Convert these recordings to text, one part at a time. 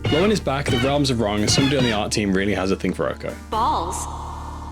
Lorwyn is back, the realms are wrong, and somebody on the art team really has a thing for Oko. Balls.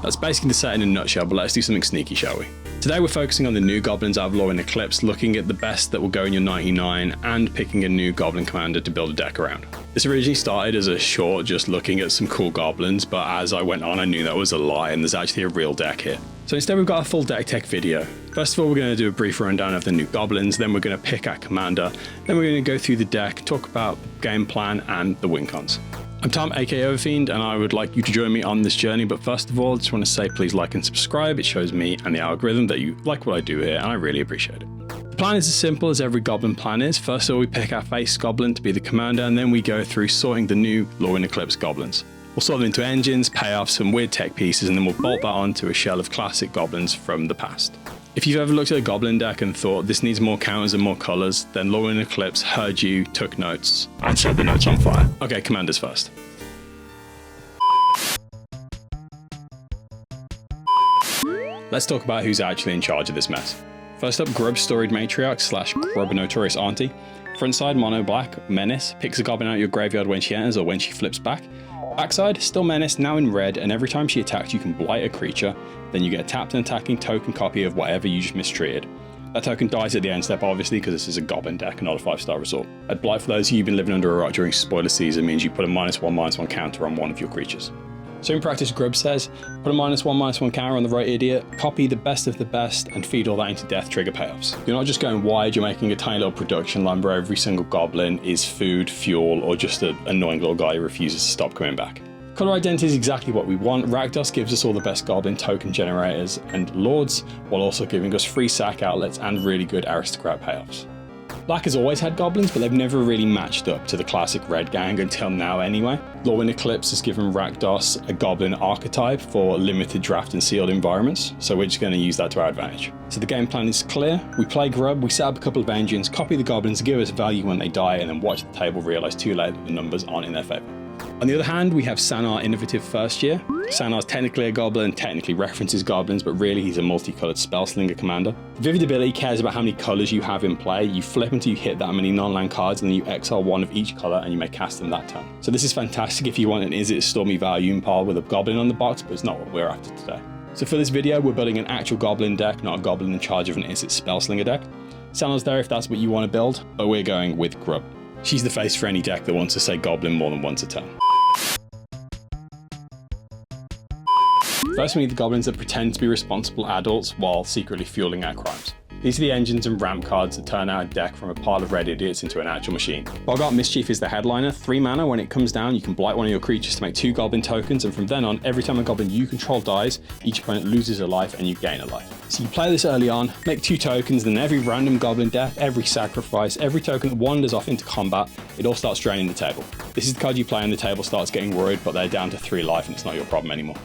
That's basically the set in a nutshell, but let's do something sneaky, shall we? Today we're focusing on the new goblins out of Lorwyn Eclipsed, looking at the best that will go in your 99 and picking a new Goblin Commander to build a deck around. This originally started as a short just looking at some cool goblins, but as I went on I knew that was a lie and there's actually a real deck here. So instead we've got a full deck tech video. First of all we're going to do a brief rundown of the new goblins, then we're going to pick our commander, then we're going to go through the deck, talk about game plan and the Wincons. I'm Tom, aka Overfiend, and I would like you to join me on this journey, but first of all, I just want to say please like and subscribe. It shows me and the algorithm that you like what I do here, and I really appreciate it. The plan is as simple as every goblin plan is. First of all, we pick our face goblin to be the commander, and then we go through sorting the new Lorwyn Eclipsed goblins. We'll sort them into engines, payoffs, some weird tech pieces, and then we'll bolt that onto a shell of classic goblins from the past. If you've ever looked at a goblin deck and thought this needs more counters and more colours, then Lorwyn Eclipsed heard you, took notes, and set the notes on fire. Okay, commanders first. Let's talk about who's actually in charge of this mess. First up, Grub Storied Matriarch / Grub Notorious Auntie. Front side, mono black, Menace, picks a goblin out of your graveyard when she enters or when she flips back. Backside, still Menace, now in red, and every time she attacks you can blight a creature, then you get a tapped and attacking token copy of whatever you just mistreated. That token dies at the end step obviously because this is a goblin deck and not a 5-star resort. At blight, for those of you who've been living under a rock during spoiler season, means you put a -1/-1 counter on one of your creatures. So in practice, Grub says, put a -1/-1 counter on the right idiot, copy the best of the best, and feed all that into death trigger payoffs. You're not just going wide, you're making a tiny little production line where every single goblin is food, fuel, or just an annoying little guy who refuses to stop coming back. Colour identity is exactly what we want. Rakdos gives us all the best goblin token generators and lords, while also giving us free sack outlets and really good aristocrat payoffs. Black has always had goblins, but they've never really matched up to the classic red gang until now anyway. Lorwyn Eclipsed has given Rakdos a goblin archetype for limited draft and sealed environments, so we're just going to use that to our advantage. So the game plan is clear. We play Grub, we set up a couple of engines, copy the goblins, give us value when they die, and then watch the table realise too late that the numbers aren't in their favour. On the other hand, we have Sanar Innovative First Year. Sanar's technically a goblin, technically references goblins, but really he's a multicoloured spellslinger commander. Vivid Ability cares about how many colours you have in play. You flip until you hit that many non-land cards, and then you exile one of each colour and you may cast them that turn. So this is fantastic if you want an Izzet Stormy Value Impal with a goblin on the box, but it's not what we're after today. So for this video, we're building an actual goblin deck, not a goblin in charge of an Izzet Spellslinger deck. Sanar's there if that's what you want to build, but we're going with Grub. She's the face for any deck that wants to say goblin more than once a turn. First, we need the goblins that pretend to be responsible adults while secretly fueling our crimes. These are the engines and ramp cards that turn our deck from a pile of red idiots into an actual machine. Boggart Mischief is the headliner. 3 mana, when it comes down, you can blight one of your creatures to make 2 goblin tokens, and from then on, every time a goblin you control dies, each opponent loses a life and you gain a life. So you play this early on, make 2 tokens, then every random goblin death, every sacrifice, every token that wanders off into combat, it all starts draining the table. This is the card you play and the table starts getting worried, but they're down to 3 life and it's not your problem anymore.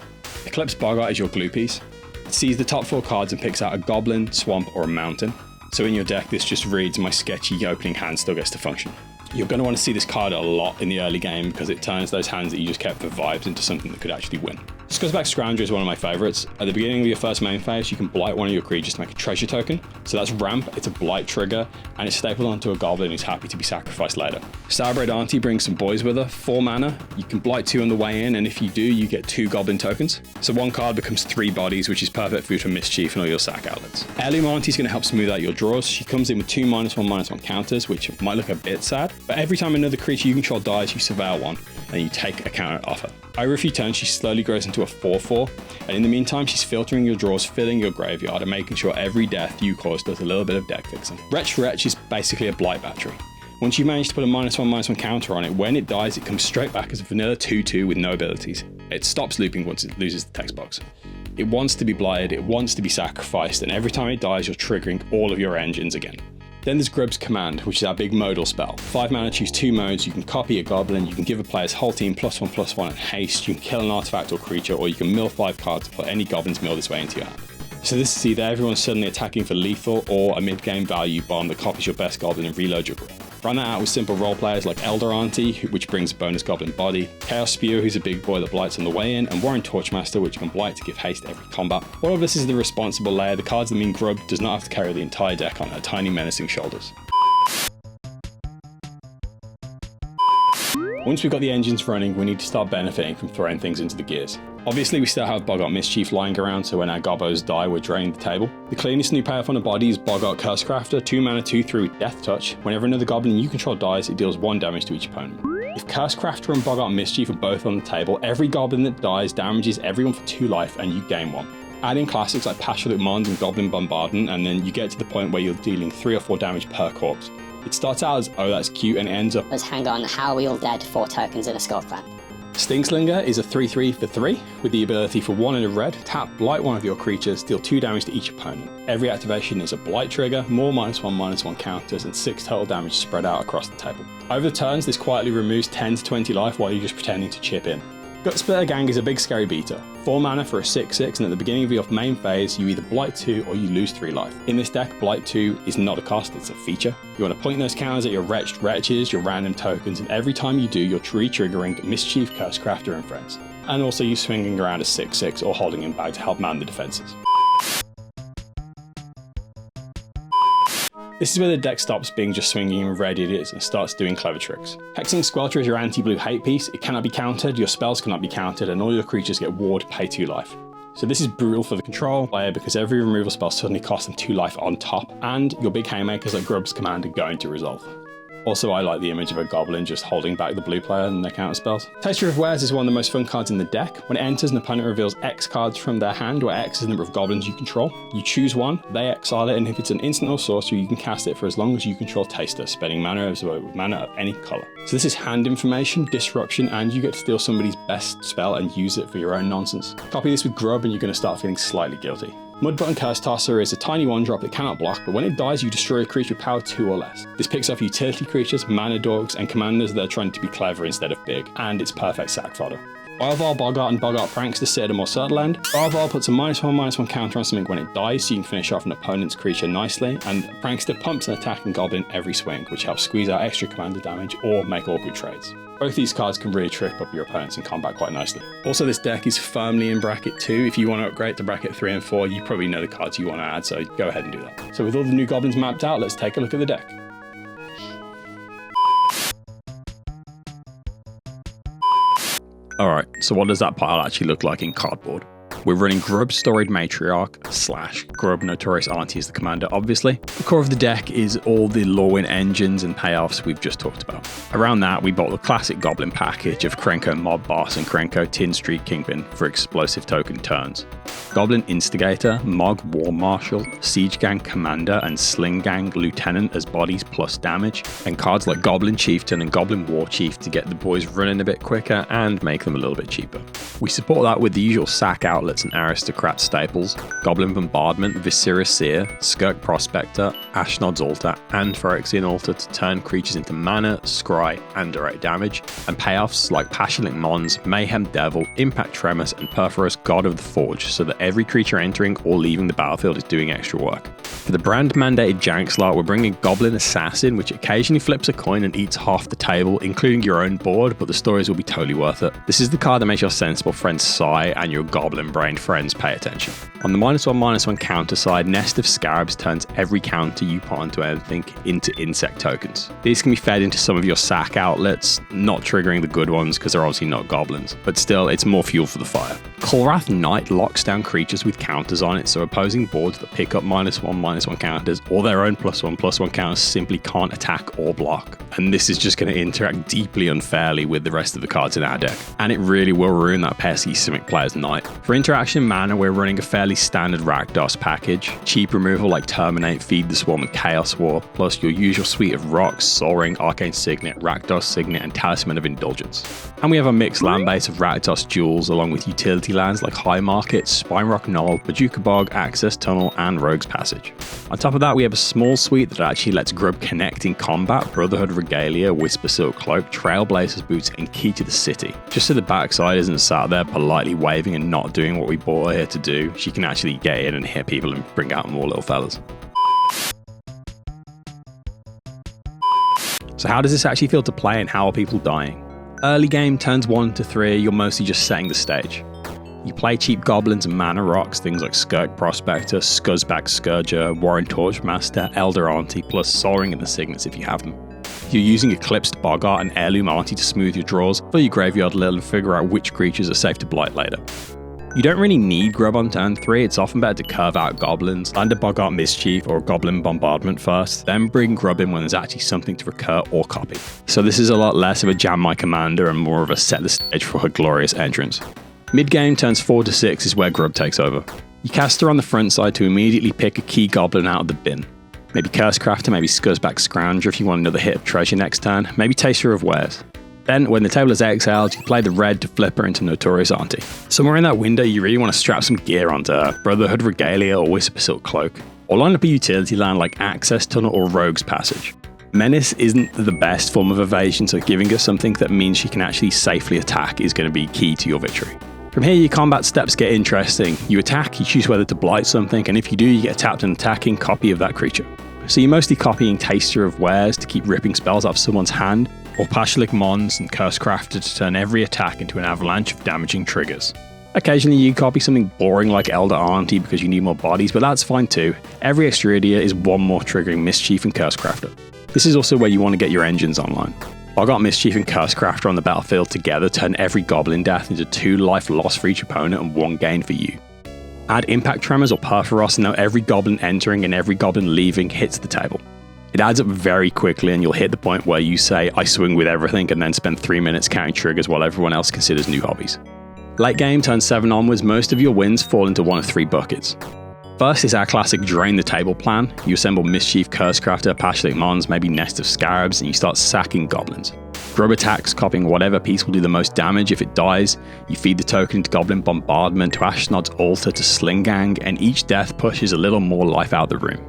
Eclipse Boggart is your glue piece. It sees the top 4 cards and picks out a goblin, swamp, or a mountain. So in your deck, this just reads my sketchy opening hand still gets to function. You're going to want to see this card a lot in the early game because it turns those hands that you just kept for vibes into something that could actually win. Scuzzback Scrounger is one of my favourites. At the beginning of your first main phase, you can blight one of your creatures to make a treasure token. So that's ramp, it's a blight trigger, and it's stapled onto a goblin who's happy to be sacrificed later. Starbred Auntie brings some boys with her, 4 mana. You can blight 2 on the way in, and if you do, you get 2 goblin tokens. So 1 card becomes 3 bodies, which is perfect food for Mischief and all your sack outlets. Heirloom Auntie's going to help smooth out your draws. She comes in with 2 -1/-1 counters, which might look a bit sad, but every time another creature you control dies, you surveil one, and you take a counter off her. Over a few turns, she slowly grows into a 4/4, and in the meantime, she's filtering your draws, filling your graveyard, and making sure every death you cause does a little bit of deck fixing. Wretch is basically a blight battery. Once you manage to put a -1/-1 counter on it, when it dies, it comes straight back as a vanilla 2/2 with no abilities. It stops looping once it loses the text box. It wants to be blighted, it wants to be sacrificed, and every time it dies, you're triggering all of your engines again. Then there's Grub's Command, which is our big modal spell. 5 mana, choose 2 modes, you can copy a goblin, you can give a player's whole team +1/+1 and haste, you can kill an artifact or creature, or you can mill 5 cards to put any goblins mill this way into your hand. So this is either everyone suddenly attacking for lethal or a mid-game value bomb that copies your best goblin and reloads your group. Run that out with simple role players like Elder Auntie, which brings a bonus goblin body, Chaos Spewer, who's a big boy that blights on the way in, and Warren Torchmaster, which can blight to give haste every combat. All of this is the responsible layer. The cards that mean Grub does not have to carry the entire deck on her tiny menacing shoulders. Once we've got the engines running, we need to start benefiting from throwing things into the gears. Obviously, we still have Boggart Mischief lying around, so when our Gobbos die, we're draining the table. The cleanest new payoff on the body is Boggart Cursecrafter, 2 mana 2/3 with Death Touch. Whenever another goblin you control dies, it deals 1 damage to each opponent. If Cursecrafter and Boggart Mischief are both on the table, every goblin that dies damages everyone for 2 life and you gain 1. Add in classics like Passionate Mons and Goblin Bombardment, and then you get to the point where you're dealing 3 or 4 damage per corpse. It starts out as, oh that's cute, and it ends up as, hang on, how are we all dead? 4 tokens in a skull clan. Stingslinger is a 3/3 for 3, with the ability for 1 and a red, tap blight one of your creatures, deal 2 damage to each opponent. Every activation is a blight trigger, more -1/-1 counters, and 6 total damage spread out across the table. Over the turns, this quietly removes 10 to 20 life while you're just pretending to chip in. Gutsplitter Gang is a big scary beater. 4 mana for a 6/6, and at the beginning of your main phase, you either blight 2 or you lose 3 life. In this deck, blight 2 is not a cost, it's a feature. You want to point those counters at your wretched wretches, your random tokens, and every time you do, you're re-triggering Mischief, Cursecrafter, and friends. And also you swinging around a 6/6 or holding him back to help man the defenses. This is where the deck stops being just swinging in red idiots and starts doing clever tricks. Hexing Squelcher is your anti-blue hate piece, it cannot be countered, your spells cannot be countered, and all your creatures get ward, pay 2 life. So this is brutal for the control player because every removal spell suddenly costs them 2 life on top, and your big haymakers like Grub's Commander go into resolve. Also, I like the image of a goblin just holding back the blue player and their counter spells. Texture of Wares is one of the most fun cards in the deck. When it enters, an opponent reveals X cards from their hand, where X is the number of goblins you control. You choose one, they exile it, and if it's an instant or sorcery, you can cast it for as long as you control Taster, spending mana as well with mana of any colour. So this is hand information, disruption, and you get to steal somebody's best spell and use it for your own nonsense. Copy this with Grub and you're going to start feeling slightly guilty. Mudbutton Curse Tosser is a tiny 1-drop that cannot block, but when it dies you destroy a creature with power 2 or less. This picks off utility creatures, mana dogs, and commanders that are trying to be clever instead of big, and it's perfect sack fodder. Wildval Boggart and Boggart Prankster sit at a more subtle end. Wildval puts a -1/-1 counter on something when it dies, so you can finish off an opponent's creature nicely, and Prankster pumps an attacking goblin every swing, which helps squeeze out extra commander damage or make awkward trades. Both these cards can really trip up your opponents in combat quite nicely. Also, this deck is firmly in bracket 2. If you want to upgrade to bracket 3 and 4, you probably know the cards you want to add, so go ahead and do that. So with all the new goblins mapped out, let's take a look at the deck. Alright, so what does that pile actually look like in cardboard? We're running Grub Storied Matriarch / Grub Notorious Auntie as the commander, obviously. The core of the deck is all the Lorwyn engines and payoffs we've just talked about. Around that, we bought the classic Goblin package of Krenko Mob Boss and Krenko Tin Street Kingpin for explosive token turns. Goblin Instigator, Mog War Marshal, Siege Gang Commander, and Sling Gang Lieutenant as bodies plus damage, and cards like Goblin Chieftain and Goblin War Chief to get the boys running a bit quicker and make them a little bit cheaper. We support that with the usual sack outlets and aristocrat staples, Goblin Bombardment, Viscera Seer, Skirk Prospector, Ashnod's Altar, and Phyrexian Altar to turn creatures into mana, scry, and direct damage, and payoffs like Passionate Mons, Mayhem Devil, Impact Tremus, and Perforos God of the Forge, so that every creature entering or leaving the battlefield is doing extra work. For the brand mandated jank slot, we're bringing Goblin Assassin, which occasionally flips a coin and eats half the table, including your own board, but the stories will be totally worth it. This is the card that makes your sensible friends sigh and your goblin-brained friends pay attention. On the -1/-1 counter side, Nest of Scarabs turns every counter you put onto anything into insect tokens. These can be fed into some of your sack outlets, not triggering the good ones because they're obviously not goblins, but still, it's more fuel for the fire. Kulrath Knight locks down creatures with counters on it, so opposing boards that pick up -1/-1 counters or their own +1/+1 counters simply can't attack or block. And this is just going to interact deeply unfairly with the rest of the cards in our deck, and it really will ruin that pesky Simic player's night. For interaction mana, we're running a fairly standard Rakdos package. Cheap removal like Terminate, Feed the Swarm, and Chaos War, plus your usual suite of rocks, Soul Ring, Arcane Signet, Rakdos Signet, and Talisman of Indulgence. And we have a mixed land base of Rakdos Jewels along with utility lands like High Market, Spinerock Knoll, Bajuka Bog, Access Tunnel, and Rogue's Passage. On top of that, we have a small suite that actually lets Grub connect in combat, Brotherhood Regalia, Whisper Silk Cloak, Trailblazer's Boots, and Key to the City. Just so the backside isn't sat there politely waving and not doing what we brought her here to do, she can actually get in and hit people and bring out more little fellas. So how does this actually feel to play and how are people dying? Early game, turns 1 to 3, you're mostly just setting the stage. You play cheap goblins and mana rocks, things like Skirk Prospector, Scuzzback Scourger, Warren Torchmaster, Elder Auntie, plus Soul Ring and the Signets if you have them. You're using Eclipsed, Boggart, and Heirloom Auntie to smooth your draws, fill your graveyard a little and figure out which creatures are safe to blight later. You don't really need Grub on turn 3, it's often better to curve out Goblins, land a Boggart Mischief or a Goblin Bombardment first, then bring Grub in when there's actually something to recur or copy. So this is a lot less of a jam my commander and more of a set the stage for her glorious entrance. Mid-game, turns 4 to 6 is where Grub takes over. You cast her on the front side to immediately pick a key Goblin out of the bin. Maybe Cursecrafter, maybe Scuzzback Scrounger if you want another hit of treasure next turn, maybe Taster of Wares. Then, when the table is exiled, you play the red to flip her into Notorious Auntie. Somewhere in that window, you really want to strap some gear onto her, Brotherhood Regalia or Whisper Silk Cloak, or line up a utility land like Access Tunnel or Rogue's Passage. Menace isn't the best form of evasion, so giving her something that means she can actually safely attack is going to be key to your victory. From here, your combat steps get interesting. You attack, you choose whether to blight something, and if you do, you get a tapped and attacking copy of that creature. So you're mostly copying Taster of Wares to keep ripping spells out of someone's hand, or Pashalik Mons and Cursecrafter to turn every attack into an avalanche of damaging triggers. Occasionally you copy something boring like Elder Auntie because you need more bodies, but that's fine too. Every extra idea is one more triggering Mischief and Cursecrafter. This is also where you want to get your engines online. Boggart Mischief and Cursecrafter on the battlefield together turn every Goblin death into 2 life loss for each opponent and 1 gain for you. Add Impact Tremors or Perforos and now every Goblin entering and every Goblin leaving hits the table. It adds up very quickly and you'll hit the point where you say, I swing with everything, and then spend 3 minutes counting triggers while everyone else considers new hobbies. Late game, turn 7 onwards, most of your wins fall into one of 3 buckets. First is our classic drain the table plan. You assemble Mischief, Cursecrafter, Pashalik Mons, maybe Nest of Scarabs, and you start sacking Goblins. Grub attacks, copying whatever piece will do the most damage if it dies. You feed the token into Goblin Bombardment, to Ashnod's Altar, to Sling Gang, and each death pushes a little more life out of the room.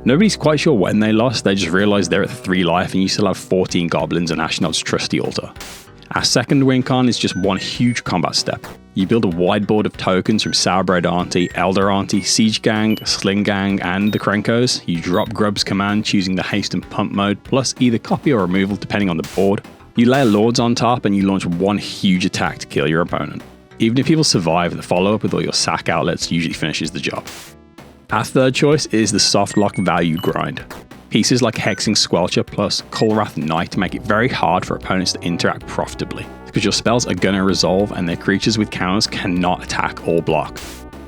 Nobody's quite sure when they lost, they just realised they're at 3 life and you still have 14 Goblins and Ashnod's Trusty Altar. Our second Wincon is just one huge combat step. You build a whiteboard of tokens from Sourbred Auntie, Elder Auntie, Siege Gang, Sling Gang, and the Krenkos. You drop Grub's command, choosing the haste and pump mode, plus either copy or removal depending on the board. You layer Lords on top and you launch one huge attack to kill your opponent. Even if people survive, the follow-up with all your sack outlets usually finishes the job. Our third choice is the soft lock value grind. Pieces like Hexing Squelcher plus Kulrath Knight make it very hard for opponents to interact profitably, because your spells are gonna resolve and their creatures with counters cannot attack or block.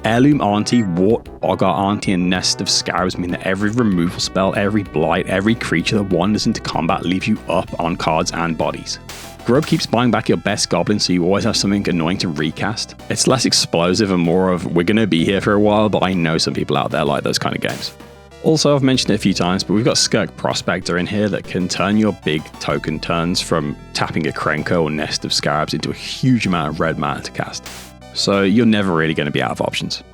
Heirloom Auntie, Wart, Boggart Auntie, and Nest of Scarabs mean that every removal spell, every blight, every creature that wanders into combat leaves you up on cards and bodies. Grub keeps buying back your best Goblin, so you always have something annoying to recast. It's less explosive and more of, we're gonna be here for a while, but I know some people out there like those kind of games. Also, I've mentioned it a few times, but we've got Skirk Prospector in here that can turn your big token turns from tapping a Krenko or Nest of Scarabs into a huge amount of red mana to cast. So you're never really going to be out of options.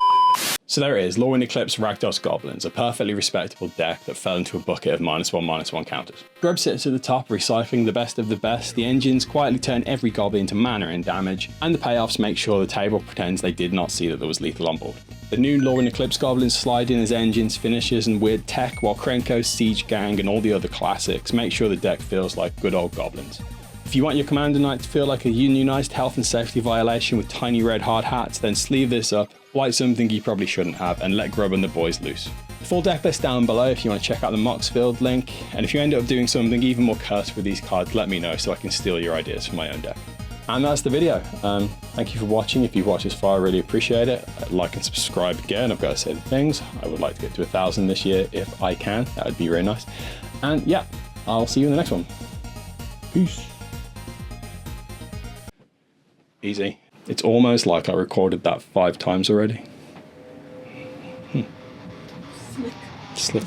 So there it is, Lorwyn Eclipsed Rakdos Goblins, a perfectly respectable deck that fell into a bucket of -1/-1 counters. Grub sits at the top, recycling the best of the best, the engines quietly turn every goblin into mana and damage, and the payoffs make sure the table pretends they did not see that there was lethal on board. The new Lorwyn Eclipsed Goblins slide in as engines, finishes, and weird tech, while Krenko, Siege Gang, and all the other classics make sure the deck feels like good old goblins. If you want your Commander Knight to feel like a unionized health and safety violation with tiny red hard hats, then sleeve this up, blight something you probably shouldn't have, and let Grub and the boys loose. The full deck list down below if you want to check out the Moxfield link, and if you end up doing something even more cursed with these cards, let me know so I can steal your ideas for my own deck. And that's the video. Thank you for watching. If you've watched this far, I really appreciate it. Like and subscribe again. I've got to say the things. I would like to get to 1,000 this year if I can. That would be very nice. And yeah, I'll see you in the next one. Peace. Easy. It's almost like I recorded that 5 times already. Slick.